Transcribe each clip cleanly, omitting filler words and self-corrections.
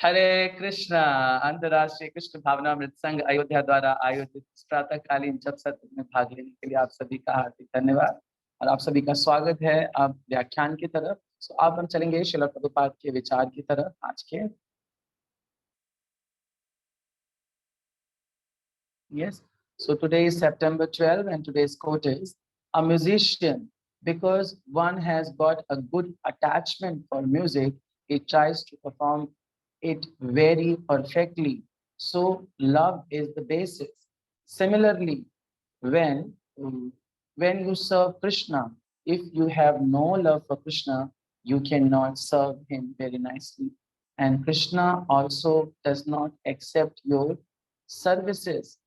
हरे कृष्णा। अंतर्राष्ट्रीय कृष्ण भावनामृत संघ अयोध्या द्वारा आयोजित इस प्रातःकालीन जप सत्र में भाग लेने के लिए आप सभी का हार्दिक धन्यवाद और आप सभी का स्वागत है अब व्याख्यान की तरफ। अब हम चलेंगे श्रील प्रभुपाद के विचार की तरफ आज के। Yes. So today is September 12 and today's quote is, a musician, because one has got a good attachment for music, he tries to perform it very perfectly. So love is the basis. Similarly, when when you serve Krishna, if you have no love for Krishna, you cannot serve him very nicely. And Krishna also does not accept your services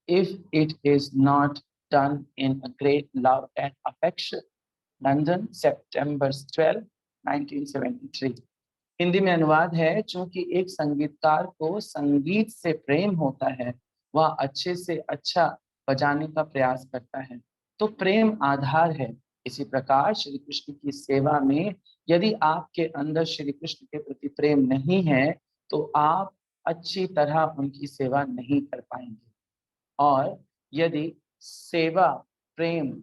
if it is not done in a great love and affection. London सितंबर 12, 1973। हिंदी में अनुवाद है, चूंकि एक संगीतकार को संगीत से प्रेम होता है, वह अच्छे से अच्छा बजाने का प्रयास करता है, तो प्रेम आधार है। इसी प्रकार श्री कृष्ण की सेवा में यदि आपके अंदर श्री कृष्ण के प्रति प्रेम नहीं है, तो आप अच्छी तरह उनकी सेवा नहीं कर पाएंगे। और यदि सेवा प्रेम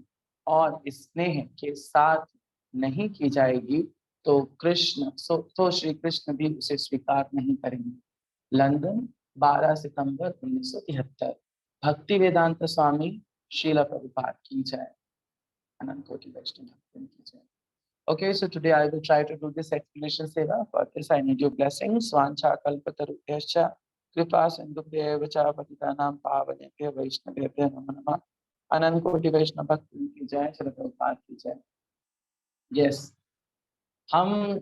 और स्नेह के साथ नहीं की जाएगी, तो श्री कृष्ण भी उसे स्वीकार नहीं करेंगे। लंदन 12 सितंबर 1973। भक्ति वेदांत स्वामी श्रील प्रभुपाद की जय। अनंत कोटि वैष्णव भक्तों की जय। Okay, so today I will try to do this explanation seva. For this I need your blessings. Svancha kalpatarubhyascha kripa sindhubhyeva cha patitanam pavanebhyo vaishnavebhyo namo namah। अनंत कोटि वैष्णव भक्तों की जय। श्रील प्रभुपाद की जय। Yes, हम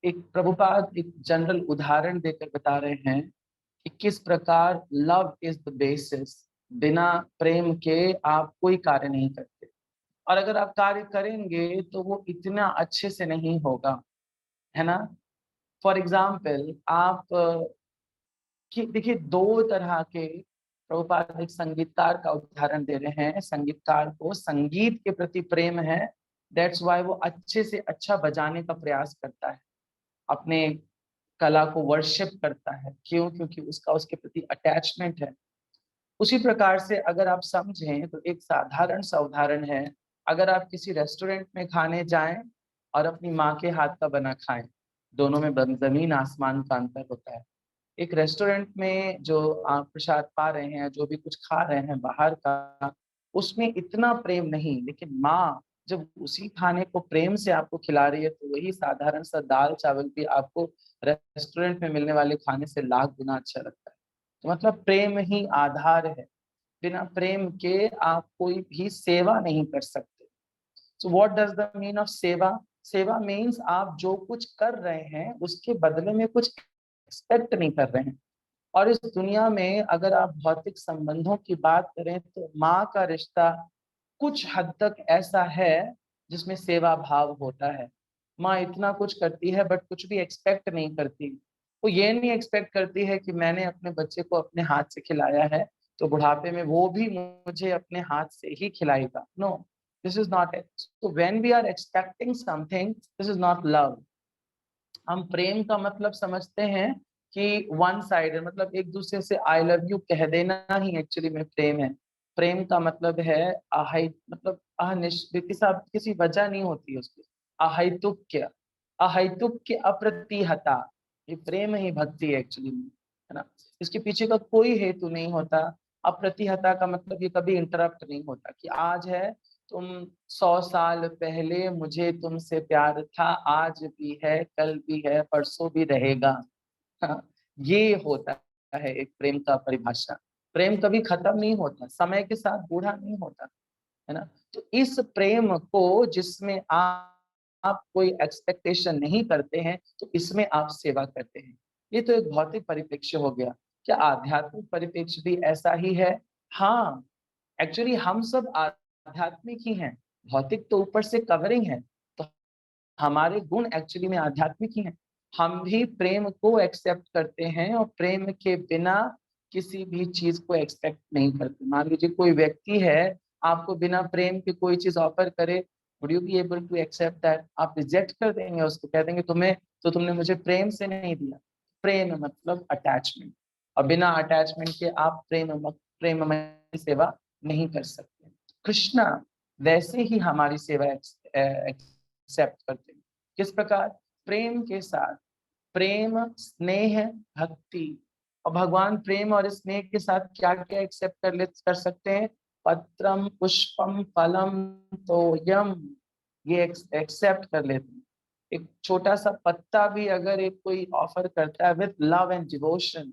एक प्रभुपाद एक जनरल उदाहरण देकर बता रहे हैं कि किस प्रकार लव इज द बेसिस। बिना प्रेम के आप कोई कार्य नहीं करते, और अगर आप कार्य करेंगे तो वो इतना अच्छे से नहीं होगा, है ना। फॉर एग्जाम्पल आप देखिए, दो तरह के प्रभुपाद एक संगीतकार का उदाहरण दे रहे हैं। संगीतकार को संगीत के प्रति प्रेम है, दैट्स वाई वो अच्छे से अच्छा बजाने का प्रयास करता है, अपने कला को वर्शिप करता है। क्यों? क्योंकि उसका उसके प्रति अटैचमेंट है। उसी प्रकार से अगर आप समझें तो एक साधारण सा उदाहरण है, अगर आप किसी रेस्टोरेंट में खाने जाएं और अपनी माँ के हाथ का बना खाएं, दोनों में जमीन आसमान का अंतर होता है। एक रेस्टोरेंट में जो आप प्रसाद पा रहे हैं, जो भी कुछ खा रहे हैं बाहर का, उसमें इतना प्रेम नहीं, लेकिन माँ जब उसी खाने को प्रेम से आपको खिला रही है, तो वही साधारण सा दाल चावल भी आपको रेस्टोरेंट में मिलने वाले खाने से लाख गुना अच्छा लगता है। तो मतलब प्रेम ही आधार है। बिना प्रेम के आप कोई भी सेवा नहीं कर सकते। So what does the mean of सेवा? सेवा मीन्स आप जो कुछ कर रहे हैं उसके बदले में कुछ एक्सपेक्ट नहीं कर रहे हैं। और इस दुनिया में अगर आप भौतिक संबंधों की बात करें, तो माँ का रिश्ता कुछ हद तक ऐसा है जिसमें सेवा भाव होता है। माँ इतना कुछ करती है बट कुछ भी एक्सपेक्ट नहीं करती। वो ये नहीं एक्सपेक्ट करती है कि मैंने अपने बच्चे को अपने हाथ से खिलाया है तो बुढ़ापे में वो भी मुझे अपने हाथ से ही खिलाएगा। No, this is not it. So when we are expecting something, this is not love. हम प्रेम का मतलब समझते हैं कि वन साइड, मतलब एक दूसरे से आई लव यू कह देना ही एक्चुअली में प्रेम है। प्रेम का मतलब है मतलब किसी वजह नहीं होती है उसकी। अहैतुक्य, अहैतुक्य अप्रतिहता, ये प्रेम ही भक्ति है एक्चुअली में, है ना। इसके पीछे का कोई हेतु नहीं होता। अप्रतिहता का मतलब ये कभी इंटरप्ट नहीं होता कि आज है, तुम 100 साल पहले मुझे तुमसे प्यार था, आज भी है, कल भी है, परसों भी रहेगा। हाँ, ये होता है एक प्रेम का परिभाषा। प्रेम कभी खत्म नहीं होता, समय के साथ बूढ़ा नहीं होता, है ना। तो इस प्रेम को जिसमें आप कोई एक्सपेक्टेशन नहीं करते हैं, तो इसमें आप सेवा करते हैं। ये तो एक भौतिक परिप्रेक्ष्य हो गया। क्या आध्यात्मिक परिप्रेक्ष्य भी ऐसा ही है? हाँ, एक्चुअली हम सब आध्यात्मिक ही हैं। भौतिक तो ऊपर से कवरिंग है, तो हमारे गुण एक्चुअली में आध्यात्मिक ही हैं। हम भी प्रेम को एक्सेप्ट करते हैं और प्रेम के बिना किसी भी चीज को एक्सपेक्ट नहीं करते। मान लीजिए कोई व्यक्ति है, आपको बिना प्रेम के कोई चीज ऑफर करे, would you be able to accept that? आप रिजेक्ट कर देंगे उसको, कह देंगे तुमने मुझे प्रेम से नहीं दिया। प्रेम मतलब अटैचमेंट, और बिना अटैचमेंट के आप प्रेममय सेवा नहीं कर सकते। कृष्णा वैसे ही हमारी सेवा एक्सेप्ट करते हैं। किस प्रकार? प्रेम के साथ। प्रेम, स्नेह, भक्ति। और भगवान प्रेम और स्नेह के साथ क्या क्या एक्सेप्ट कर सकते हैं? पत्रम, पुष्पम, फलम, तोयम, ये एक्सेप्ट कर लेते हैं। एक छोटा सा पत्ता भी अगर एक कोई ऑफर करता है with love and devotion,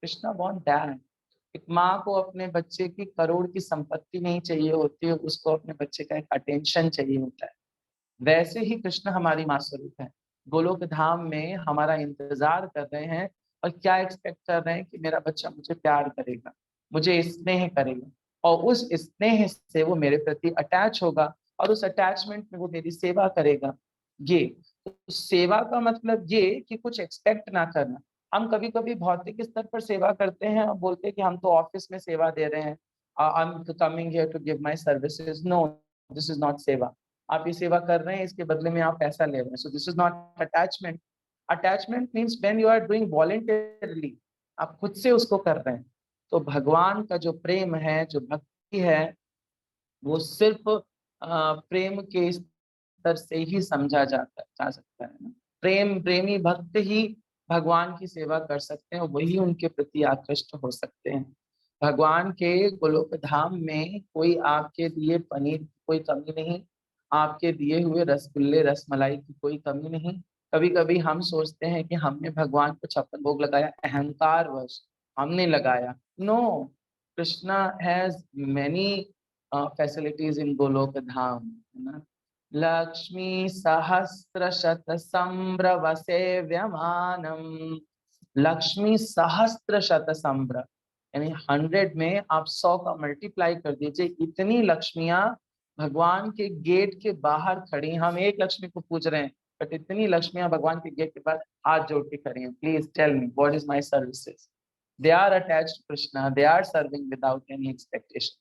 Krishna want that. एक माँ को अपने बच्चे की करोड़ की संपत्ति नहीं चाहिए होती है, उसको अपने बच्चे का एक अटेंशन चाहिए होता है। वैसे ही कृष्ण हमारी माँ स्वरूप है। गोलोक धाम में हमारा इंतजार कर रहे हैं और क्या एक्सपेक्ट कर रहे हैं कि मेरा बच्चा मुझे प्यार करेगा, मुझे स्नेह करेगा, और उस स्नेह से वो मेरे प्रति अटैच होगा, और उस अटैचमेंट में वो मेरी सेवा करेगा। ये तो सेवा का मतलब ये कि कुछ एक्सपेक्ट ना करना। हम कभी कभी भौतिक स्तर पर सेवा करते हैं और बोलते हैं कि हम तो ऑफिस में सेवा दे रहे हैं, I am coming here to give my services. No, this is not seva. आप ये सेवा कर रहे हैं, इसके बदले में आप पैसा ले रहे हैं, so this is not attachment. Attachment means when you are doing voluntarily, आप खुद से उसको कर रहे हैं। तो भगवान का जो प्रेम है, जो भक्ति है, वो सिर्फ प्रेम के स्तर से ही समझा जा सकता है ना। प्रेमी भक्त ही भगवान की सेवा कर सकते हैं, वही उनके प्रति आकृष्ट हो सकते हैं। भगवान के गोलोक धाम में कोई आपके दिए पनीर की कोई कमी नहीं, आपके दिए हुए रसगुल्ले रसमलाई की कोई कमी नहीं। कभी कभी हम सोचते हैं कि हमने भगवान को 56 भोग लगाया, अहंकार वश हमने लगाया। No, Krishna has many facilities in Golok Dham, है ना। लक्ष्मी सहस्त्र शत संभ्रव सेव्यमानम। लक्ष्मी सहस्त्र शत संभ्र, यानी 100 में आप 100 का मल्टीप्लाई कर दीजिए, इतनी लक्ष्मियां भगवान के गेट के बाहर खड़ी। हम एक लक्ष्मी को पूज रहे हैं, बट इतनी लक्ष्मियां भगवान के गेट के पास हाथ जोड़ के खड़ी हैं। Please tell me what is my services. They are attached to Krishna, they are serving without any expectation.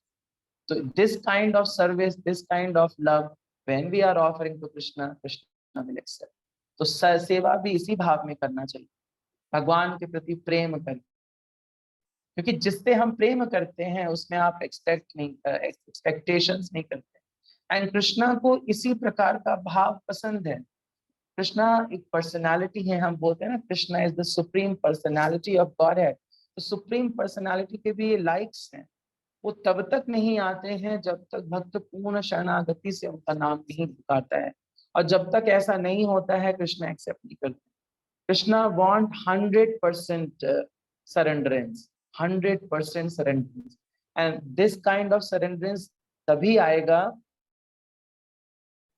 So this kind of service, this kind of love, when we are offering to Krishna, Krishna will accept. तो सेवा भी इसी भाव में करना चाहिए, भगवान के प्रति प्रेम कर, क्योंकि जिससे हम प्रेम करते हैं उसमें आप एक्सपेक्टेशंस नहीं करते। एंड कृष्णा को इसी प्रकार का भाव पसंद है। कृष्णा एक पर्सनालिटी है, हम बोलते हैं ना Krishna is the supreme personality of God है। तो सुप्रीम पर्सनालिटी के भी ये लाइक्स हैं। वो तब तक नहीं आते हैं जब तक भक्त पूर्ण शरणागति से उनका नाम नहीं पुकारता है, और जब तक ऐसा नहीं होता है कृष्णा एक्सेप्ट नहीं करते। Krishna want 100% surrenderance, 100% surrenderance. And this kind of surrenderance तभी आएगा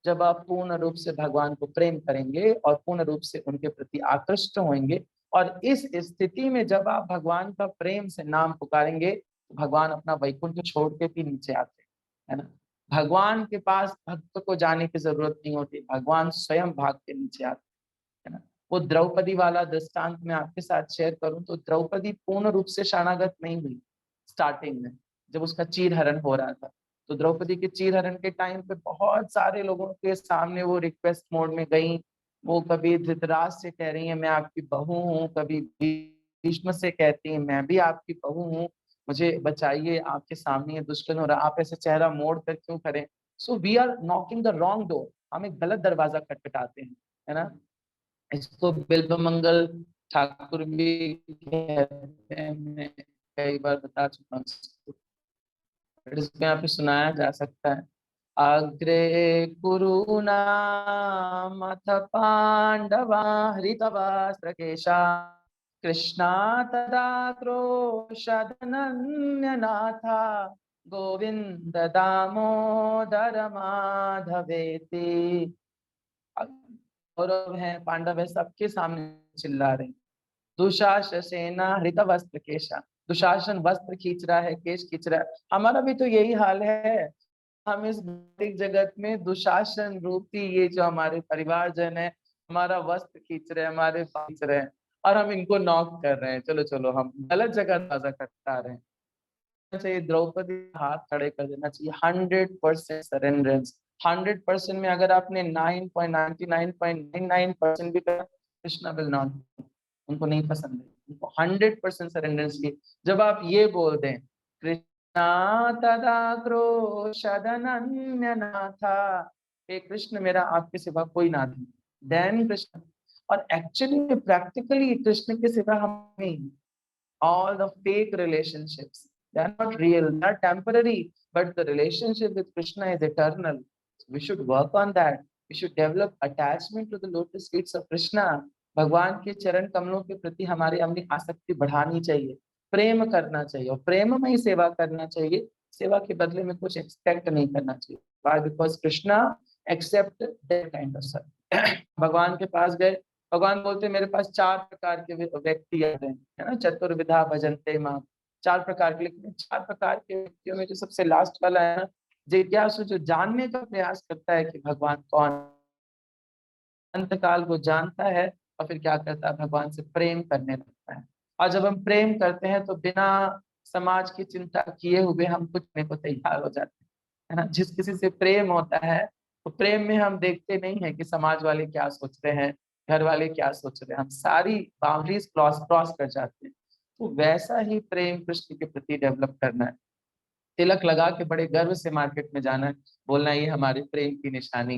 जब आप पूर्ण रूप से भगवान को प्रेम करेंगे और पूर्ण रूप से उनके प्रति आकृष्ट होंगे। और इस स्थिति में जब आप भगवान का प्रेम से नाम पुकारेंगे, तो भगवान अपना वैकुंठ छोड़ के भी नीचे आते हैं, है ना। भगवान के पास भक्त को जाने की जरूरत नहीं होती, भगवान स्वयं भाग के नीचे आते हैं, है ना। वो द्रौपदी वाला दृष्टांत मैं आपके साथ शेयर करूं तो द्रौपदी पूर्ण रूप से शरणागत नहीं हुई स्टार्टिंग में, जब उसका चीरहरण हो रहा था। तो द्रौपदी के चीरहरण के टाइम पे बहुत सारे लोगों के सामने वो रिक्वेस्ट मोड में गई। वो कभी धृतराज से कह रही है मैं आपकी बहू हूँ, कभी भीष्म से कहती है मैं भी आपकी बहू हूँ, मुझे बचाइए, आपके सामने ये दुष्कर्म हो रहा, आप ऐसे चेहरा मोड़ कर क्यों करें। So we are knocking the wrong door, हम एक गलत दरवाजा खटखटाते हैं, है ना। इसको बिल्व मंगल ठाकुर भी कहते हैं, मैं कई बार बता चुका हूँ इसको, इसमें यहाँ पे सुनाया जा सकता है। अग्रे कुरुनाम अथ पांडवा हृतवस्त्रकेशा कृष्णा तदा क्रोशदनन्यनाथा गोविंद दामोदर माधवेति। कौरव हैं, पांडव है, सबके सामने चिल्ला रहे हैं। दुशासना हृत वस्त्र केशा, दुशासन वस्त्र खींच रहा है, केश खींच रहा है। हमारा भी तो यही हाल है। हम इस भौतिक जगत में दुशासन रूपी ये जो हमारे परिवारजन है, हमारा वस्त्र खींच रहे हैं, हमारे खींच रहे हैं, और हम इनको नॉक कर रहे हैं। चलो चलो, हम गलत जगह दरवाजा खटखटा रहे हैं। चाहिए द्रौपदी हाथ खड़े कर देना चाहिए, 100% सरेंडरेंस। 100% में अगर आपने 9.99.99% भी करा, कृष्णा विल नॉट। उनको नहीं पसंद है, उनको 100% सरेंडर चाहिए। जब आप ये बोल दें कृष्णा तदा क्रोशदनन्य नाथा, हे कृष्ण मेरा आपके सिवा कोई नाथ नहीं, देन कृष्ण। और एक्चुअली प्रैक्टिकली कृष्ण के सिवा हमें all the fake relationships, they are not real, they are temporary, but the relationship with Krishna is eternal. So we should work on that. We should develop attachment to the lotus feet of Krishna. भगवान के चरण कमलों के प्रति हमारी अपनी आसक्ति बढ़ानी चाहिए, प्रेम करना चाहिए और प्रेम में ही सेवा करना चाहिए। सेवा के बदले में कुछ एक्सपेक्ट नहीं करना चाहिए। Why? Because Krishna accept that kind of service. भगवान के पास गए, भगवान बोलते मेरे पास 4 प्रकार के व्यक्ति आते हैं, है ना, चतुर्विधा भजन्ते माम। 4 प्रकार के, लेकिन 4 प्रकार के व्यक्तियों में जो सबसे लास्ट वाला है ना, जिज्ञासु, जो जानने का प्रयास करता है कि भगवान कौन, अंतकाल को जानता है और फिर क्या करता है, भगवान से प्रेम करने लगता है। और जब हम प्रेम करते हैं तो बिना समाज की चिंता किए हुए हम कुछ करने को तैयार हो जाते हैं, है ना। जिस किसी से प्रेम होता है तो प्रेम में हम देखते नहीं है कि समाज वाले क्या सोच रहे हैं, घर वाले क्या सोच रहे हैं, हम सारी बाउंड्रीज क्रॉस क्रॉस कर जाते हैं। तो वैसा ही प्रेम कृष्ण के प्रति डेवलप करना है। तिलक लगा के बड़े गर्व से मार्केट में जाना है, बोलना ये हमारे प्रेम की निशानी,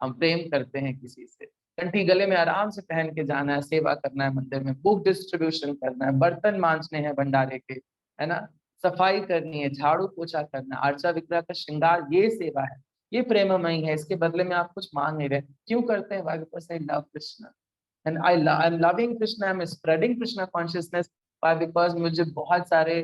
हम प्रेम करते हैं किसी से। कंठी गले में आराम से पहन के जाना है, सेवा करना है मंदिर में, बुक डिस्ट्रीब्यूशन करना है, बर्तन मांजने हैं भंडारे के, है ना, सफाई करनी है, झाड़ू पोछा करना, अर्चा विग्रह का श्रृंगार, ये सेवा है, ये प्रेममयी है। इसके बदले में आप कुछ मांग नहीं रहे। क्यों करते हैं? Because I love Krishna and I'm loving Krishna, I'm spreading Krishna consciousness. Why? Because मुझे बहुत सारे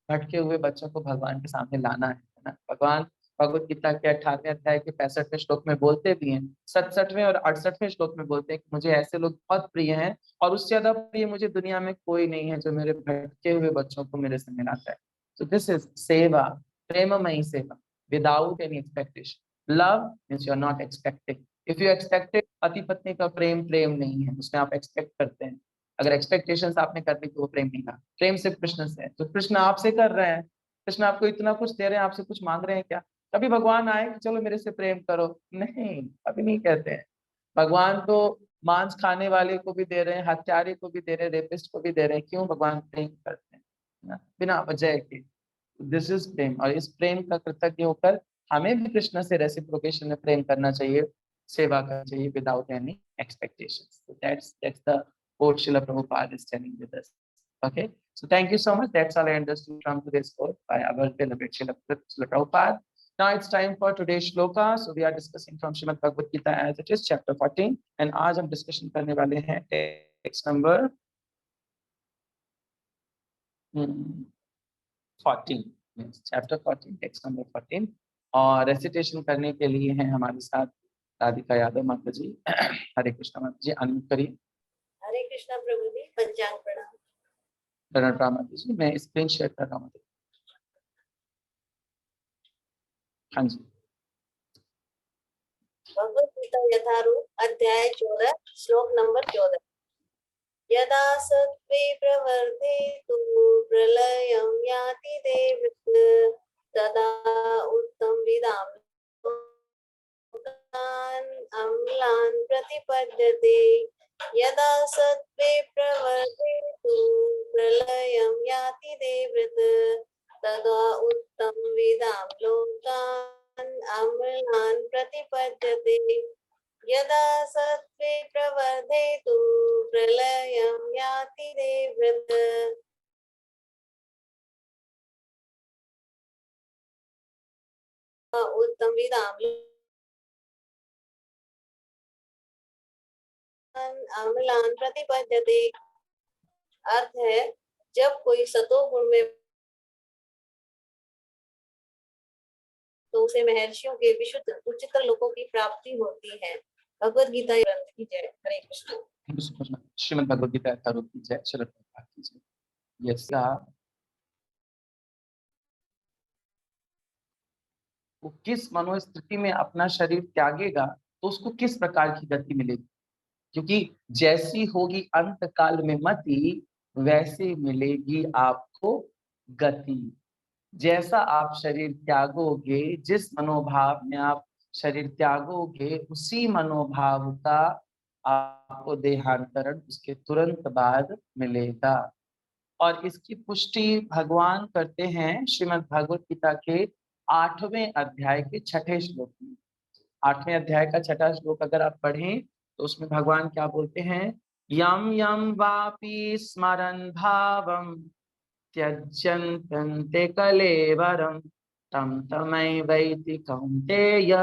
भटके हुए बच्चों को भगवान के सामने लाना है ना। भगवान भगवत गीता के 18वें अध्याय के 65वें श्लोक में बोलते भी हैं, 67वें और 68वें श्लोक में बोलते हैं कि मुझे ऐसे लोग बहुत प्रिय हैं और उससे ज्यादा प्रिय मुझे दुनिया में कोई नहीं है जो मेरे भटके हुए बच्चों को मेरे से मिलाता है। So this is सेवा, प्रेममयी सेवा, without any expectation. Love means you are not expecting. If you expected, पति पत्नी का प्रेम प्रेम नहीं है, उसमें आप एक्सपेक्ट करते हैं। अगर एक्सपेक्टेशंस आपने कर दी तो वो प्रेम नहीं था। प्रेम सिर्फ कृष्ण से है, तो कृष्ण आपसे कर रहे हैं, कृष्ण आपको इतना कुछ दे रहे हैं, आपसे कुछ मांग रहे हैं क्या? कभी भगवान आए कि चलो मेरे से प्रेम करो, नहीं, अभी नहीं कहते हैं। भगवान तो मांस खाने वाले को भी दे रहे हैं, हत्यारे को भी दे रहे हैं, रेपिस्ट को भी दे रहे हैं। क्यों? भगवान प्रेम करते हैं ना, बिना वजह के। दिस इज प्रेम, और इस प्रेम का कृतज्ञ होकर हमें भी कृष्ण से रेसिप्रोकेशन में प्रेम करना चाहिए, सेवा करना चाहिए without any expectations. So that's the quote Srila Prabhupada is telling with us. Okay, so thank you so much. That's all I understood from today's quote by our beloved Srila Prabhupada. Now it's time for today's shloka. So we are discussing from Srimad Bhagavad Gita as it is, chapter 14, and आज हम discussion करने वाले हैं text number 14, chapter 14, text number 14। और recitation करने के लिए हैं हमारे साथ राधिका यादव माता जी। हरे कृष्णा माता जी, अनम्यूट करिए। हरे कृष्णा प्रभु जी, पंचांग प्रणाम। प्रणाम माता जी, मैं स्क्रीन शेयर कर रहा हूँ। हाँ जी। भगवत गीता यथारूप अध्याय 14 श्लोक नंबर 14। यदा सत्त्वे प्रवर्धेतु प्रलयं याति देवृत् तदा उत्तम विदाम लोकान् अम्लान् प्रतिपद्यते। यदा सत्त्वे प्रवर्धेतु प्रलयं याति देवृत् तदा उत्तम विदाम लोकान् अम्लान् प्रतिपद्यते। यदा सत्त्वे प्रवर्धेतु प्रलयं याति देवृत् उत्तम विदाम अम्लान् प्रतिपद्यते। अर्थ है, जब कोई सतोगुण में तो उसे महर्षियों के विशुद्ध उच्चतर लोकों की प्राप्ति होती है। भगवद गीता ग्रंथ की जय। हरे कृष्ण। श्रीमद् भगवद गीता यथारूप की जय। श्रील प्रभुपाद की जय। यस, वो किस मनोस्थिति में अपना शरीर त्यागेगा तो उसको किस प्रकार की गति मिलेगी, क्योंकि जैसी होगी अंत काल में मति वैसे मिलेगी आपको गति। जैसा आप शरीर त्यागोगे, जिस मनोभाव में आप शरीर त्यागोगे, उसी मनोभाव का आपको देहांतरण उसके तुरंत बाद मिलेगा। और इसकी पुष्टि भगवान करते हैं श्रीमद् भगवत गीता के 8वें अध्याय के 6ठे श्लोक में। 8वें अध्याय का 6ठा श्लोक अगर आप पढ़ें तो उसमें भगवान क्या बोलते हैं, यम यम वापि स्मरन् भावम त्यज्यन्ते कलेवरम तम तमैवैति कौन्तेय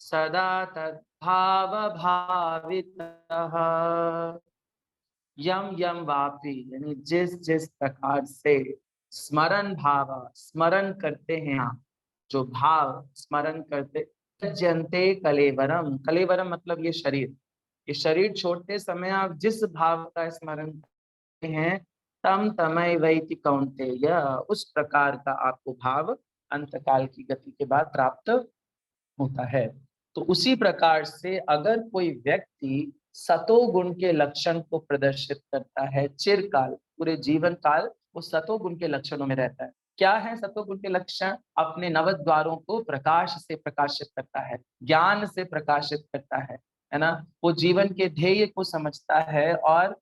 सदा तद्भाव भावितः। यम यम वापी यानी जिस जिस प्रकार से स्मरण भाव स्मरण करते हैं आप, जो भाव स्मरण करते, जनते कलेवरम, कलेवरम मतलब ये शरीर छोड़ते समय आप जिस भाव का स्मरण करते हैं, तम तमय वैति कौन्तेय, उस प्रकार का आपको भाव अंतकाल की गति के बाद प्राप्त होता है। तो उसी प्रकार से अगर कोई व्यक्ति सतोगुण के लक्षण को प्रदर्शित करता है, चिरकाल पूरे जीवन काल वो सतोगुण के लक्षणों में रहता है। क्या है सतोगुण के लक्षण? अपने नवद्वारों को प्रकाश से प्रकाशित करता है, ज्ञान से प्रकाशित करता है ना। वो जीवन के ध्येय को समझता है और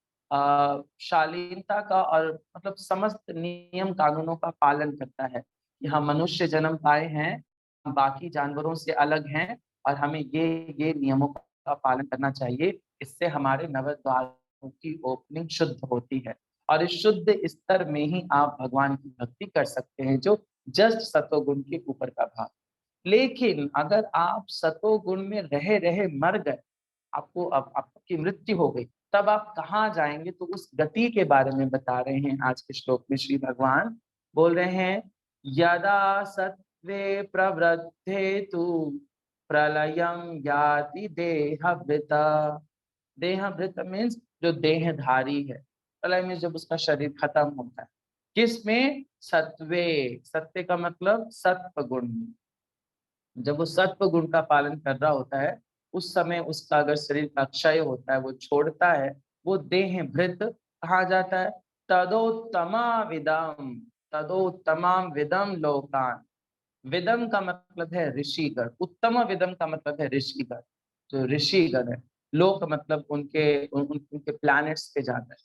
शालीनता का और मतलब समस्त नियम कानूनों का पालन करता है कि हम मनुष्य जन्म पाए हैं, बाकी जानवरों से अलग हैं और हमें ये नियमों का पालन करना चाहिए। इससे हमारे नवद्वारों की ओपनिंग शुद्ध होती है और इस शुद्ध स्तर में ही आप भगवान की भक्ति कर सकते हैं, जो जस्ट सतोगुण के ऊपर का भाव। लेकिन अगर आप सतोगुण में रहे रहे मर गए, आपको अब आपकी मृत्यु हो गई, तब आप कहाँ जाएंगे? तो उस गति के बारे में बता रहे हैं आज के श्लोक में श्री भगवान बोल रहे हैं, यदा सत्वे प्रवृद्धे तु प्रलयम याति देहभृत। देहभृत मीन्स जो देहधारी है, प्रलय मीन्स जब उसका शरीर खत्म होता है। किसमें? सत्वे, सत्य का मतलब सत्व गुण में। जब वो सत्व गुण का पालन कर रहा होता है, उस समय उसका अगर शरीर का क्षय होता है, वो छोड़ता है, वो देह भृत कहा जाता है। तदोत्तमा विदम, तदोत्तमाम विदम लोकान। विदम का मतलब है ऋषिगण, उत्तम विदम का मतलब है ऋषिगण। जो ऋषिगण है, लोक मतलब उनके प्लैनेट्स पे जाता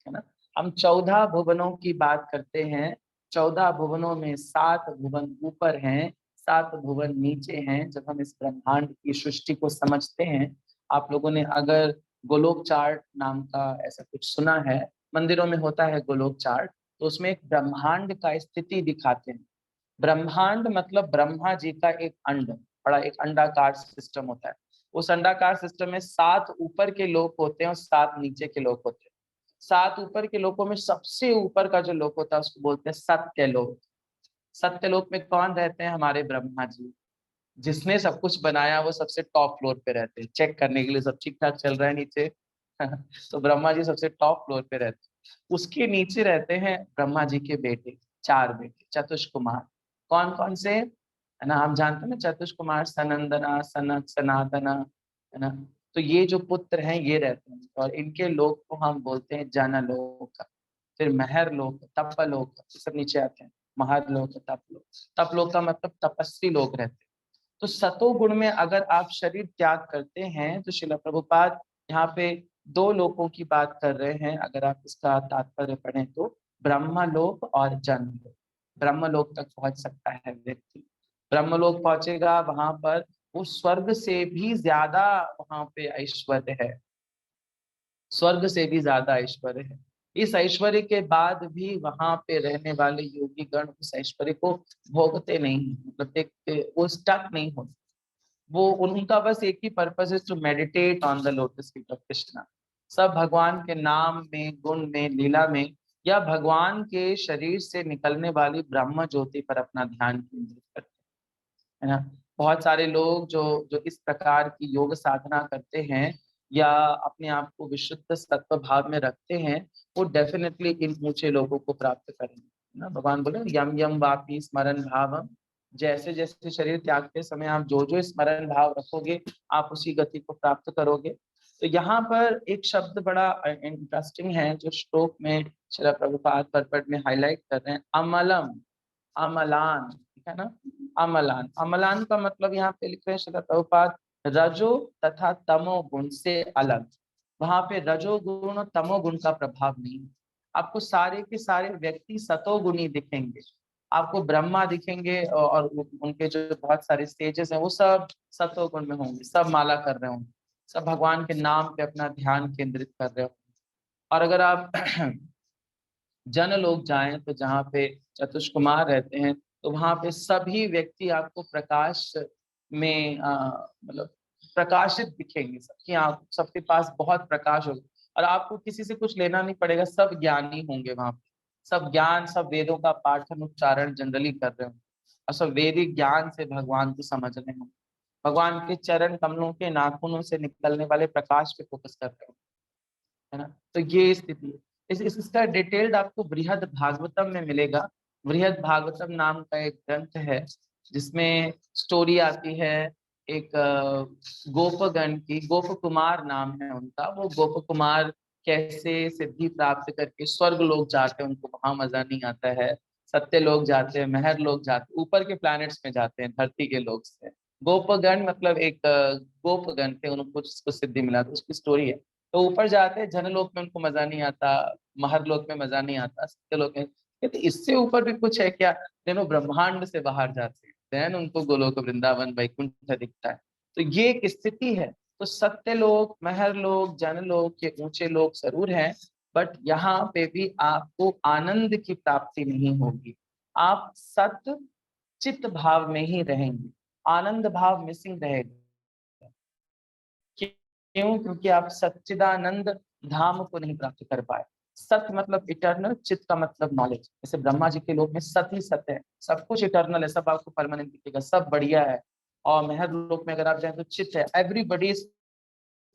है ना। हम 14 भुवनों की बात करते हैं, 14 भुवनों में 7 भुवन ऊपर हैं, 7 भुवन नीचे हैं। जब हम इस ब्रह्मांड की सृष्टि को समझते हैं, आप लोगों ने अगर गोलोक चार्ट नाम का ऐसा कुछ सुना है, मंदिरों में होता है गोलोक चार्ट, तो उसमें एक ब्रह्मांड का स्थिति दिखाते हैं। ब्रह्मांड मतलब ब्रह्मा जी का एक अंड, बड़ा एक अंडाकार सिस्टम होता है। उस अंडाकार सिस्टम में 7 ऊपर के लोक होते हैं और 7 नीचे के लोक होते हैं। 7 ऊपर के लोकों में सबसे ऊपर का जो लोक होता है उसको बोलते हैं सत्य लोक। सत्य लोक में कौन रहते हैं? हमारे ब्रह्मा जी। जिसने सब कुछ बनाया वो सबसे टॉप फ्लोर पे रहते हैं, चेक करने के लिए सब ठीक ठाक चल रहा है नीचे। तो ब्रह्मा जी सबसे टॉप फ्लोर पे रहते हैं। उसके नीचे रहते हैं ब्रह्मा जी के बेटे, 4 बेटे चतुष्कुमार। कौन कौन से? है ना, हम जानते हैं ना, चतुष्कुमार सनंदना, सनक, सनातना, है ना। तो ये जो पुत्र हैं ये रहते हैं और इनके लोक को हम बोलते हैं जनलोक। फिर महर लोक, तपलोक, सब नीचे आते हैं। महरलोक, तपलोक। तपलोक का मतलब तपस्वी लोग रहते हैं। तो सतोगुण में अगर आप शरीर त्याग करते हैं तो श्रील प्रभुपाद यहाँ पे 2 लोकों की बात कर रहे हैं। अगर आप इसका तात्पर्य पढ़ें तो ब्रह्मलोक और जनलोक। ब्रह्मलोक तक पहुंच सकता है व्यक्ति, ब्रह्मलोक पहुंचेगा, वहां पर वो स्वर्ग से भी ज्यादा वहां पे ऐश्वर्य है, स्वर्ग से भी ज्यादा ऐश्वर्य है। इस ऐश्वर्य के बाद भी वहां पे रहने वाले योगी गण उस ऐश्वर्य को भोगते नहीं, मतलब देखते वो स्टक नहीं होते। वो उनका बस एक ही पर्पस है, to meditate on the lotus feet of Krishna. सब भगवान के नाम में, गुण में, लीला में, या भगवान के शरीर से निकलने वाली ब्रह्म ज्योति पर अपना ध्यान केंद्रित करते हैं, है ना। बहुत सारे लोग जो जो इस प्रकार की योग साधना करते हैं या अपने आप को विशुद्ध सत्व भाव में रखते हैं, वो डेफिनेटली इन ऊंचे लोगों को प्राप्त करेंगे ना। भगवान बोले यम यम वापी स्मरण भावम। जैसे जैसे शरीर त्यागते समय आप जो जो स्मरण भाव रखोगे, आप उसी गति को प्राप्त करोगे। तो यहाँ पर एक शब्द बड़ा इंटरेस्टिंग है जो श्लोक में श्रील प्रभुपाद परपट में हाईलाइट कर रहे हैं, अमलम, अमलान, ठीक है ना। अमलान, अमलान का मतलब यहाँ पे लिख रहे हैं श्रील प्रभुपाद, रजो तथा तमो गुण से अलग। वहां पे रजोगुण और तमोगुण का प्रभाव नहीं है। आपको सारे के सारे व्यक्ति सतोगुणी दिखेंगे। आपको ब्रह्मा दिखेंगे और उनके जो बहुत सारे स्टेजेस हैं वो सब सतोगुण में होंगे, सब माला कर रहे होंगे, सब भगवान के नाम पे अपना ध्यान केंद्रित कर रहे होंगे। और अगर आप जन लोग जाएं तो जहाँ पे चतुष्कुमार रहते हैं, तो वहां पे सभी व्यक्ति आपको प्रकाश में मतलब प्रकाशित दिखेंगे। सबकी आंख, सबके पास बहुत प्रकाश होगा और आपको किसी से कुछ लेना नहीं पड़ेगा, सब ज्ञानी होंगे वहां पे। सब ज्ञान, सब वेदों का पाठन उच्चारण जनरली कर रहे होंगे और सब वैदिक ज्ञान से भगवान को समझ रहे होंगे। भगवान के चरण कमलों के नाखूनों से निकलने वाले प्रकाश पे फोकस कर रहे होंगे, है ना। तो ये स्थिति है। इसका डिटेल्ड आपको बृहद भागवतम में मिलेगा। बृहद भागवतम नाम का एक ग्रंथ है जिसमें स्टोरी आती है एक गोपगण की। गोप कुमार नाम है उनका। वो गोप कुमार कैसे सिद्धि प्राप्त करके स्वर्ग लोग जाते हैं, उनको वहां मजा नहीं आता है। सत्य लोग जाते हैं, महर लोग जाते हैं, ऊपर के प्लैनेट्स में जाते हैं, धरती के लोग से। गोपगण मतलब एक गोपगण थे, उनको कुछ सिद्धि मिला था, उसकी स्टोरी है। तो ऊपर जाते हैं, जनलोक में उनको मजा नहीं आता, महरलोक में मजा नहीं आता, सत्यलोक में। कहते इससे ऊपर भी कुछ है क्या? दोनों ब्रह्मांड से बाहर जाते हैं, देन उनको गोलोक वृंदावन वैकुंठ दिखता है। तो ये एक स्थिति है। तो सत्यलोक, महरलोक, जनलोक ये ऊंचे लोक जरूर हैं, बट यहाँ पे भी आपको आनंद की प्राप्ति नहीं होगी। आप सत चित्त भाव में ही रहेंगे, आनंद भाव मिसिंग रहेगा। क्यों? क्योंकि आप सच्चिदानंद धाम को नहीं प्राप्त कर पाए। सत मतलब इटर्नल, चित्त का मतलब नॉलेज। जैसे ब्रह्मा जी के लोक में सत ही सत्य है, सब कुछ इटर्नल है, सब आपको परमानेंट दिखेगा, सब बढ़िया है। और महर लोक में अगर आप जाए तो चित्त है, everybody is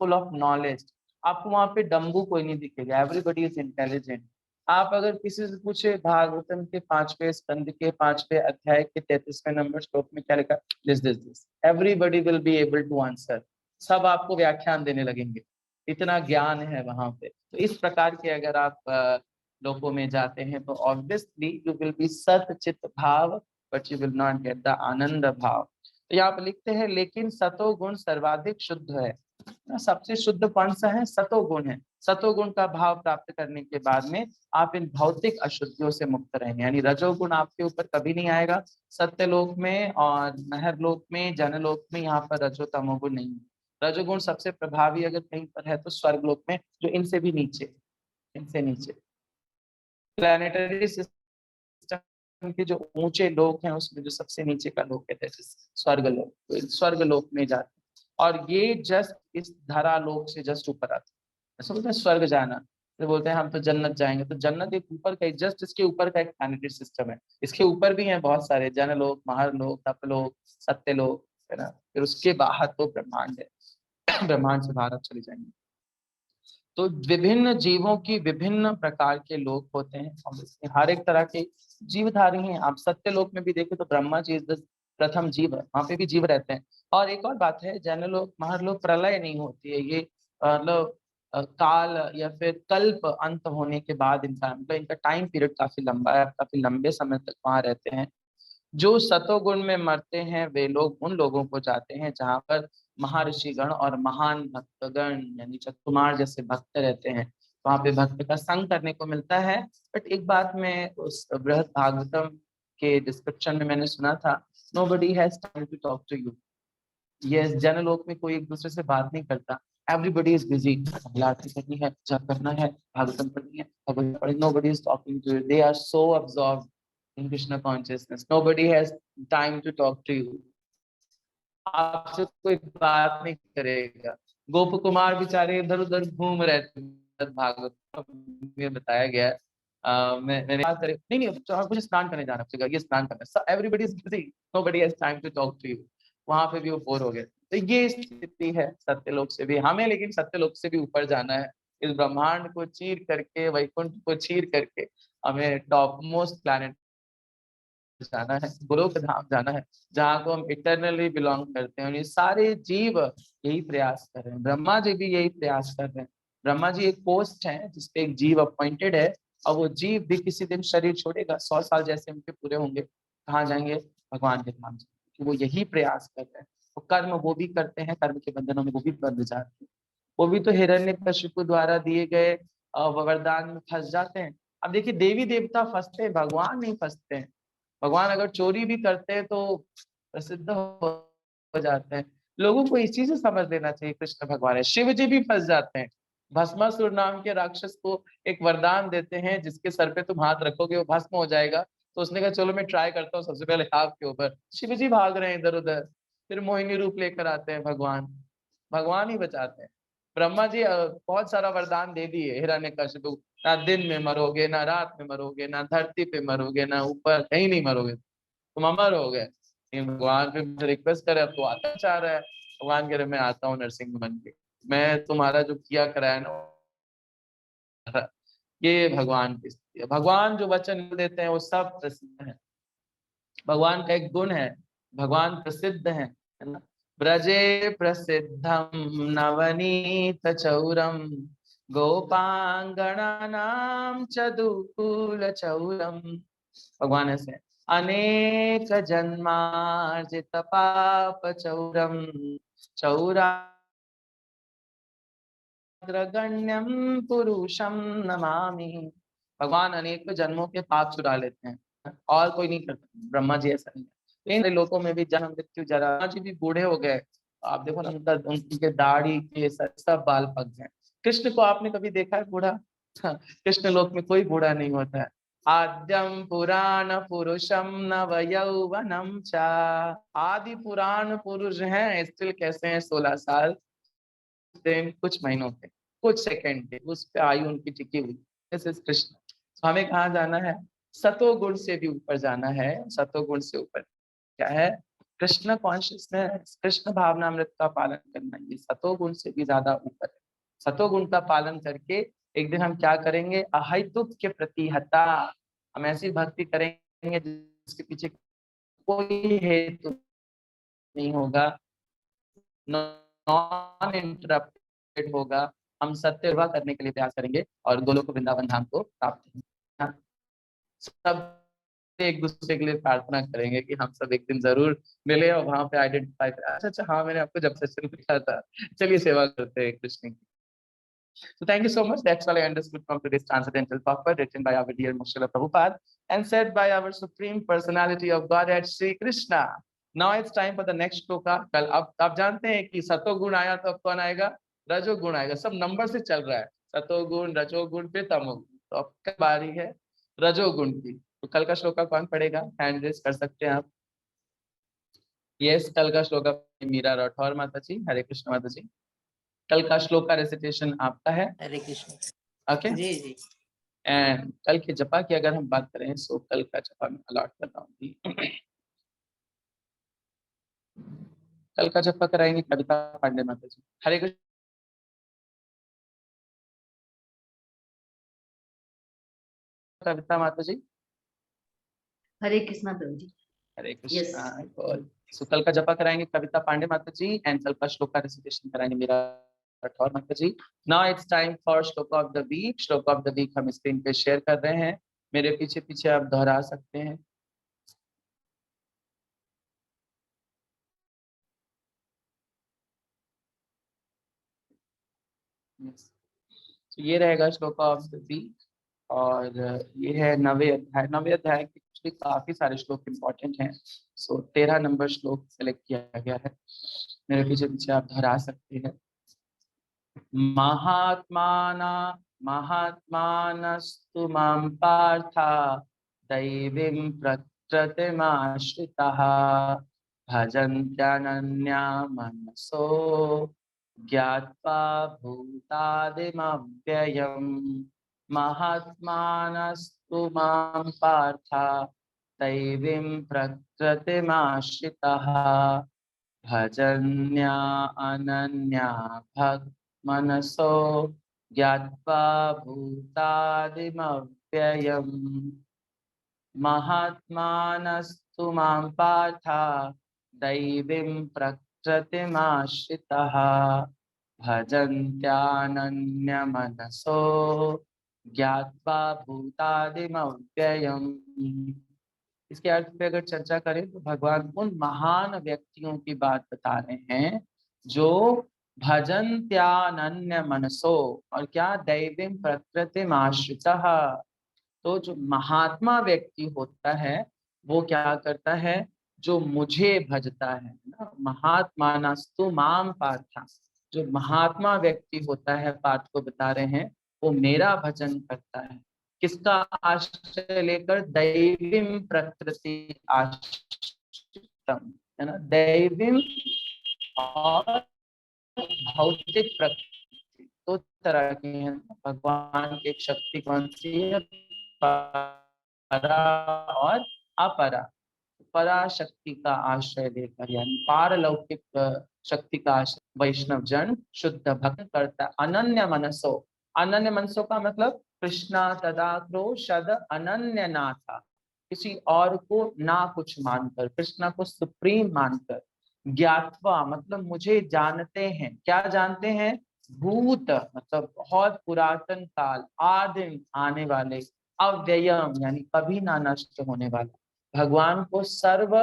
full of knowledge. आपको वहां पे डम्बू कोई नहीं दिखेगा, एवरीबडी इज इंटेलिजेंट। आप अगर किसी से पूछे भागवतम के 5वें स्कंद के 5वें अध्याय के 33वें नंबर श्लोक में क्या लिखा, this everybody will be able to answer. सब आपको व्याख्यान देने लगेंगे, इतना ज्ञान है वहां पे। तो इस प्रकार के अगर आप लोगों में जाते हैं तो ऑब्वियसली यू विल बी सत चित भाव, but you will not get the ananda bhava. तो यहाँ पे लिखते हैं लेकिन सतोगुण सर्वाधिक शुद्ध है। सबसे शुद्ध कौन सा है? सतोगुण है। सतोगुण का भाव प्राप्त करने के बाद में आप इन भौतिक अशुद्धियों से मुक्त रहेंगे, यानी रजोगुण आपके ऊपर कभी नहीं आएगा। सत्यलोक में और महरलोक में, जनलोक में यहाँ पर रजो तमोगुण नहीं है। रजोगुण सबसे प्रभावी अगर कहीं पर है तो स्वर्गलोक में, जो इनसे भी नीचे, इनसे नीचे प्लैनेटरी सिस्टम के जो ऊंचे लोक हैं उसमें जो सबसे नीचे का लोक है स्वर्गलोक। तो स्वर्गलोक में जाते हैं और ये जस्ट इस धरालोक से जस्ट ऊपर आते हैं। ऐसा बोलते हैं स्वर्ग जाना, तो बोलते हैं हम तो जन्नत जाएंगे। तो जन्नत एक ऊपर का, जस्ट इसके ऊपर का एक प्लैनेटरी सिस्टम है। इसके ऊपर भी हैं बहुत सारे जनलोक, महारलोक, तपलोक, सत्यलोक, है ना। फिर उसके बाहर तो ब्रह्मांड है, ब्रह्मांड से बाहर आप चले जाएंगे। तो विभिन्न जीवों की विभिन्न प्रकार के लोक होते हैं और इसमें हर एक तरह के जीवधारी हैं। आप सत्य लोक में भी देखें तो ब्रह्मा जी प्रथम जीव है, वहां पे भी जीव रहते हैं। और एक और बात है, जनलोक महरलोक प्रलय नहीं होती है, ये मतलब काल या फिर कल्प अंत होने के बाद इनका मतलब इनका टाइम पीरियड काफी लंबा है, काफी लंबे समय तक वहां रहते हैं। जो सतोगुण में मरते हैं वे लोग उन लोगों को जाते हैं जहाँ पर महर्षिगण और महान भक्तगण यानी चतुर्मार जैसे भक्त रहते हैं, वहां पे भक्त का संग करने को मिलता है। बट एक बात मैं उस बृहद भागवतम के डिस्क्रिप्शन में मैंने सुना था, nobody has time to talk to you. Yes, Janalok में कोई एक दूसरे से बात नहीं करता, एवरीबडी इज बिजी। आरती करनी है, जप करना है, भागवतम पढ़नी है, भगवत पढ़नी, nobody is talking to you, they are so absorbed in Krishna consciousness. Nobody has time to talk to you. आपसे कोई बात नहीं करेगा। गोप कुमार बेचारे इधर उधर घूम रहे थे, भागवत में बताया गया है। मैंने बात करे, नहीं नहीं तो मुझे स्नान करने जाना चाहिए, ये स्नान करना, everybody is busy, nobody has time to talk to you. वहां पे भी वो बोर हो गए। तो ये स्थिति है सत्यलोक से भी हमें, लेकिन सत्यलोक से भी ऊपर जाना है। इस ब्रह्मांड को चीर करके, वैकुंठ को चीर करके हमें टॉप मोस्ट प्लैनेट जाना है, गोलोक धाम जाना है, जहाँ को हम इटरनली बिलोंग करते हैं। और ये सारे जीव यही प्रयास कर रहे हैं, ब्रह्मा जी भी यही प्रयास कर रहे हैं। ब्रह्मा जी एक पोस्ट है जिसपे एक जीव अपॉइंटेड है, और वो जीव भी किसी दिन शरीर छोड़ेगा, 100 साल जैसे उनके पूरे होंगे, कहाँ जाएंगे? भगवान के धाम जाएंगे। वो यही प्रयास कर रहे हैं। तो कर्म वो भी करते हैं, कर्म के बंधनों में वो भी बंध जाते हैं। वो भी तो हिरण्यकशिपु द्वारा दिए गए वरदान में फंस जाते हैं। अब देखिए देवी देवता फंसते हैं, भगवान नहीं फंसते हैं। भगवान अगर चोरी भी करते हैं तो प्रसिद्ध हो जाते हैं। लोगों को इस चीज से समझ लेना चाहिए, कृष्ण भगवान है। शिव जी भी फंस जाते हैं। भस्मासुर नाम के राक्षस को एक वरदान देते हैं, जिसके सर पे तुम हाथ रखोगे वो भस्म हो जाएगा। तो उसने कहा चलो मैं ट्राई करता हूँ सबसे पहले आपके ऊपर। शिव जी भाग रहे हैं इधर उधर, फिर मोहिनी रूप लेकर आते हैं भगवान, भगवान ही बचाते हैं। ब्रह्मा जी बहुत सारा वरदान दे दिए हिरण्यकशिपु, ना दिन में मरोगे, ना रात में मरोगे, ना धरती पे मरोगे, ना ऊपर, कहीं नहीं मरोगे, तुम अमर हो गए। लेकिन भगवान पे रिक्वेस्ट करे, अब तो आता चाह रहा है। भगवान कह रहे मैं आता हूँ नरसिंह बन के, मैं तुम्हारा जो किया कराया ना, ये भगवान की स्थिति है। भगवान जो वचन देते हैं वो सब प्रसिद्ध है। भगवान का एक गुण है, भगवान प्रसिद्ध है ना। ब्रजे प्रसिद्धम नवनीत चौरम, गोपांगनानाम चदुकूल चौरम। भगवान ऐसे हैं। अनेक जन्मार्जित पाप चौरम, चौराग्रगण्यम पुरुषम नमामि। भगवान अनेक जन्मों के पाप चुरा लेते हैं, और कोई नहीं करता। ब्रह्मा जी ऐसा नहीं है। इन लोकों में भी जन्म मृत्यु जरा, ब्रह्मा जी भी बूढ़े हो गए। आप देखो ना, उनका उनके दाढ़ी के सब बाल पक गए। कृष्ण को आपने कभी देखा है बूढ़ा? कृष्ण लोक में कोई बूढ़ा नहीं होता है। आद्यम पुराण पुरुषम नव यौवनम चा। आदि पुराण पुरुष हैं, स्टिल कैसे हैं? 16 साल दिन कुछ महीनों के, कुछ सेकंड के, उस पे आयु उनकी टिकी हुई। This is Krishna. तो हमें कहाँ जाना है? सतो गुण से भी ऊपर जाना है। सतो गुण से ऊपर क्या है? कृष्ण कॉन्शियसनेस, कृष्ण भावनामृत का पालन करना, ये सतो गुण से भी ज्यादा ऊपर है। सतो गुण का पालन करके एक दिन हम क्या करेंगे? अहैतुक के प्रति हता, हम ऐसी भक्ति करेंगे जिसके पीछे कोई हेतु नहीं होगा, नॉन इंटरप्टेड होगा। हम सत्य निर्वाह करने के लिए प्रयास करेंगे और गोलोक वृंदावन धाम को प्राप्त होंगे। सब एक दूसरे के लिए प्रार्थना करेंगे कि हम सब एक दिन जरूर मिले और वहां पे आइडेंटिफाई करें, अच्छा अच्छा हाँ मैंने आपको जब सेशन लिखा था। चलिए सेवा करते हैं कृष्ण की। So thank you so much. That's all I understood from today's transcendental purport, written by our dear Srila Prabhupada and said by our supreme personality of Godhead Shri Krishna. Now it's time for the next shloka. कल अब आप जानते हैं कि सतोगुण आया तो अब कौन आएगा? रजोगुण आएगा। सब नंबर से चल रहा है, सतोगुण रजोगुण फिर तमोगुण। तो अब क्या बारी है? रजोगुण की। तो कल का श्लोका कौन पढ़ेगा? हैंड रेस कर सकते हैं आप। यस, कल का श्लोका मीरा राठौर माता जी। हरे कृष्ण माता जी। कल का श्लोक का रेसिटेशन आपका है। हरे कृष्ण। ओके। जी जी। एंड कल के जपा की अगर हम बात करें, सो कल का जपा मैं अलॉट कर रहा हूँ। कल का जपा कराएंगे कविता पांडे माता जी। हरे कृष्ण। कविता माता जी। हरे कृष्णा प्रभु जी। हरे यस। कृष्ण। सो कल का जपा कराएंगे कविता पांडे माता जी, एंड कल का श्लोक का रेसिटेशन कराएंगे मेरा राठौर माता जी। नाउ इट्स टाइम फॉर श्लोक ऑफ द वीक। श्लोक ऑफ द वीक हम स्क्रीन पे शेयर कर रहे हैं, मेरे पीछे पीछे आप दोहरा सकते हैं। Yes. तो ये रहेगा श्लोक ऑफ द वीक। और ये है नवे अध्याय। नवे अध्याय के पिछले काफी सारे श्लोक इंपॉर्टेंट हैं। सो 13 नंबर श्लोक सेलेक्ट किया गया है, मेरे पीछे पीछे आप दोहरा सकते हैं। महात्माना महात्मानस्तु मां पार्था दैवीं प्रकृतिमाश्रिताः भजन्त्यनन्या मनसो ज्ञात्वा भूतादिमव्ययम्। महात्मानस्तु मां पार्था दैवीं प्रकृतिमाश्रिताः भजन्या अनन्या भक्त मनसो ज्ञात्वा भूतादिमव्ययम्। महात्मानस्तु मां पार्था दैवीं प्रकृतिमाश्रिताः भजन्त्यानन्यमनसो ज्ञात्वा भूतादिमव्ययम्। इसके अर्थ पे अगर चर्चा करें तो भगवान उन महान व्यक्तियों की बात बता रहे हैं जो भजन्त्यानन्य मनसो, और क्या, दैवीं प्रकृतिम आश्रितः। तो जो महात्मा व्यक्ति होता है वो क्या करता है, जो मुझे भजता है ना, महात्मानस्तु माम पार्था। जो महात्मा व्यक्ति होता है, पाठ को बता रहे हैं, वो मेरा भजन करता है। किसका आश्रय लेकर, दैवीं प्रकृति आश्रितम, है ना, दैवीं और भौतिक प्रकृति दो तरह की है। भगवान की एक शक्ति कौन सी है, परा और अपरा। पराशक्ति का आश्रय लेकर, यानी पारलौकिक शक्ति का आश्रय वैष्णव जन शुद्ध भक्त करता है। अनन्य मनसो, अनन्य मनसो का मतलब कृष्णा तदाक्रो शद अनन्य नाथा, किसी और को ना कुछ मानकर, कृष्णा को सुप्रीम मानकर। ज्ञात्वा मतलब मुझे जानते हैं, क्या जानते हैं, भूत मतलब बहुत पुरातन काल, आदिम आने वाले, अव्ययम यानी कभी ना नष्ट होने वाला। भगवान को सर्व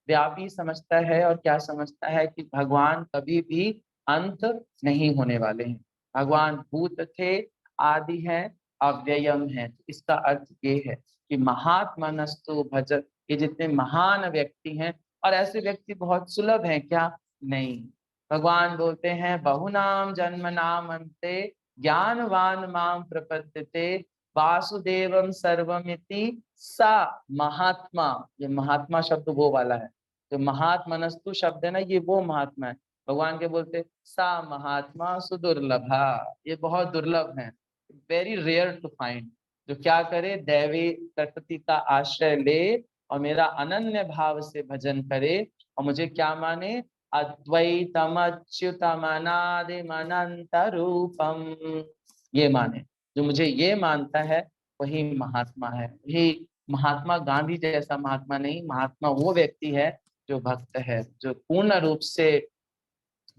व्यापी समझता है, और क्या समझता है कि भगवान कभी भी अंत नहीं होने वाले हैं। भगवान भूत थे, आदि है, अव्ययम है। इसका अर्थ ये है कि महात्मनस्तु भजत, ये जितने महान व्यक्ति हैं, और ऐसे व्यक्ति बहुत सुलभ हैं क्या, नहीं। भगवान बोलते हैं बहुनाम जन्म नाम अंते ज्ञानवान माम प्रपद्यते वासुदेवम सर्वमिति सा महात्मा। ये महात्मा शब्द वो वाला है, जो महात्मनस्तु शब्द है ना, ये वो महात्मा है। भगवान के बोलते सा महात्मा सुदुर्लभा, ये बहुत दुर्लभ है, वेरी रेयर टू फाइंड, जो क्या करे, दैवी प्रकृति का आश्रय ले और मेरा अनन्य भाव से भजन करे, और मुझे क्या माने, अद्वैतम अच्युतम अनादिम अनंत रूपम, ये माने। जो मुझे ये मानता है वही महात्मा है। वही महात्मा गांधी जैसा महात्मा नहीं, महात्मा वो व्यक्ति है जो भक्त है, जो पूर्ण रूप से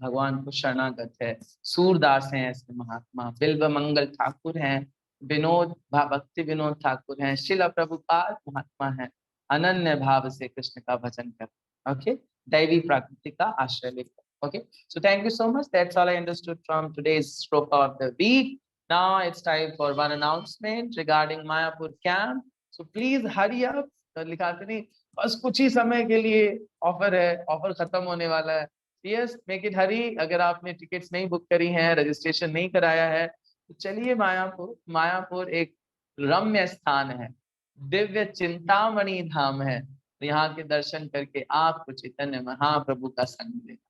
भगवान को शरणागत है। सूरदास हैं ऐसे महात्मा, बिल्व मंगल ठाकुर हैं, भक्ति विनोद ठाकुर हैं, शिला प्रभुपाद महात्मा हैं, अनन्य भाव से कृष्ण का भजन कर, ओके, दैवी प्रकृति का आश्रय लेकर। Okay, so thank you so much, that's all I understood from today's shloka of the week. Now it's time for one announcement regarding Mayapur camp, so please hurry up. लिखा के नहीं, बस कुछ ही समय के लिए ऑफर है, ऑफर खत्म होने वाला है। यस, मेक इट हरी। अगर आपने टिकट्स नहीं बुक करी हैं, रजिस्ट्रेशन नहीं कराया है, तो चलिए मायापुर। मायापुर एक रम्य स्थान है, दिव्य चिंतामणि धाम है। तो यहाँ के दर्शन करके आपको चैतन्य महाप्रभु का संग लेगा।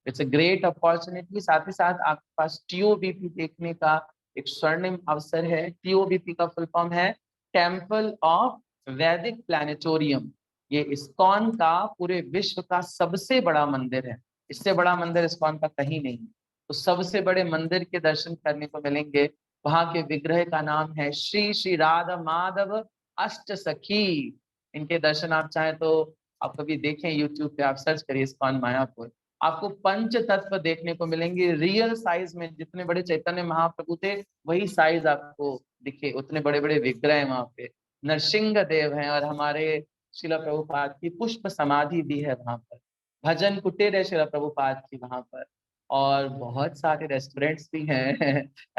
It's a great opportunity. साथ ही साथ आपके पास टीओबीपी देखने का एक स्वर्णिम अवसर है। टीओबीपी का फुल फॉर्म है टेम्पल ऑफ वैदिक प्लैनेटोरियम। ये इस्कॉन का पूरे विश्व का सबसे बड़ा मंदिर है। इससे बड़ा मंदिर इस्कॉन का कहीं नहीं। तो सबसे बड़े मंदिर के दर्शन करने को मिलेंगे। वहां के विग्रह का नाम है श्री श्री राधा माधव अष्ट सखी। इनके दर्शन आप चाहें तो आप कभी देखें, यूट्यूब पे आप सर्च करिए इस्कॉन मायापुर। आपको पंच तत्व देखने को मिलेंगे रियल साइज में। जितने बड़े चैतन्य महाप्रभु थे वही साइज आपको दिखे, उतने बड़े बड़े विग्रह हैं वहां पे। नरसिंह देव हैं, और हमारे शिला प्रभुपाद की पुष्प समाधि भी है वहां पर। भजन कुटीर है शिला प्रभुपाद की वहां पर। और बहुत सारे रेस्टोरेंट्स भी हैं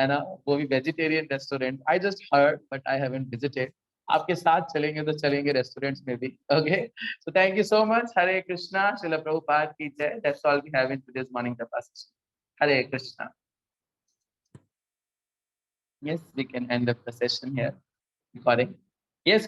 है ना, वो भी vegetarian restaurant. I just heard but I haven't visited. आपके साथ चलेंगे तो चलेंगे रेस्टोरेंट्स में भी। Okay, so thank you so much. Hare Krishna, Shrila Prabhupada की जय। That's all we have in today's morning तपासना। Hare Krishna. Yes, we can end up the session here. Recording. Yes.